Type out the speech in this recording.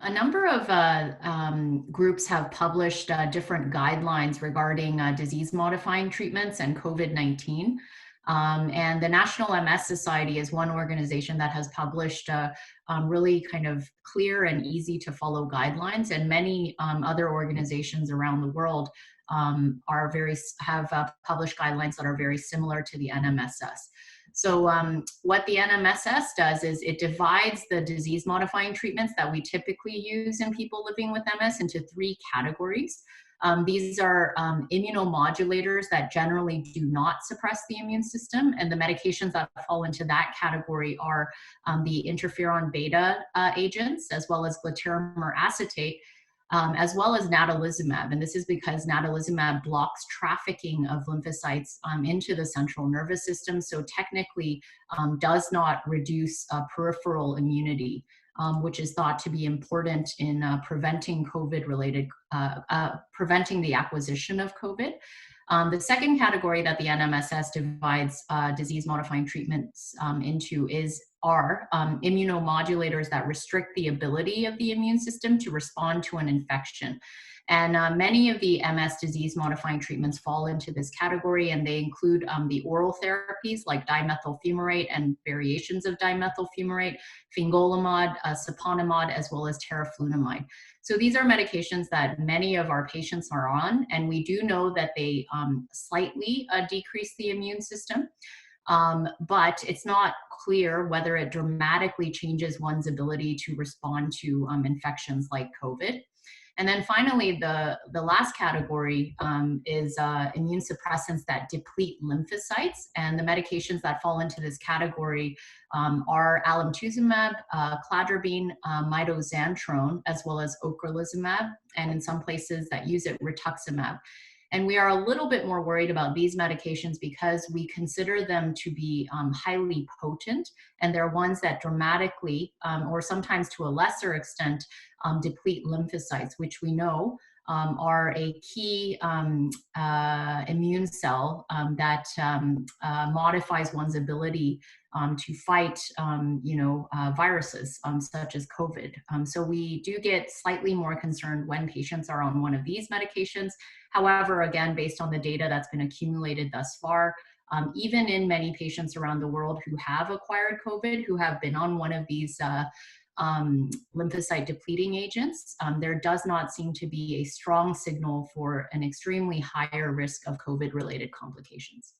A number of groups have published different guidelines regarding disease-modifying treatments and COVID-19. And the National MS Society is one organization that has published really kind of clear and easy to follow guidelines, and many other organizations around the world have published guidelines that are very similar to the NMSS. So what the NMSS does is it divides the disease-modifying treatments that we typically use in people living with MS into three categories. These are immunomodulators that generally do not suppress the immune system, and the medications that fall into that category are the interferon beta agents, as well as glatiramer acetate, as well as natalizumab. And this is because natalizumab blocks trafficking of lymphocytes into the central nervous system, so technically does not reduce peripheral immunity, which is thought to be important in preventing COVID-related, preventing the acquisition of COVID. The second category that the NMSS divides disease-modifying treatments into are immunomodulators that restrict the ability of the immune system to respond to an infection. And many of the MS disease-modifying treatments fall into this category, and they include the oral therapies like dimethyl fumarate and variations of dimethyl fumarate, fingolimod, siponimod, as well as teriflunomide. So these are medications that many of our patients are on, and we do know that they slightly decrease the immune system. But it's not clear whether it dramatically changes one's ability to respond to infections like COVID. And then finally, the last category is immune suppressants that deplete lymphocytes. And the medications that fall into this category are alemtuzumab, cladribine, mitoxantrone, as well as ocrelizumab, and in some places that use it, rituximab. And we are a little bit more worried about these medications because we consider them to be highly potent, and they're ones that dramatically, or sometimes to a lesser extent, deplete lymphocytes, which we know are a key immune cell that modifies one's ability to fight, viruses such as COVID. So we do get slightly more concerned when patients are on one of these medications. However, again, based on the data that's been accumulated thus far, even in many patients around the world who have acquired COVID, who have been on one of these lymphocyte depleting agents, there does not seem to be a strong signal for an extremely higher risk of COVID-related complications.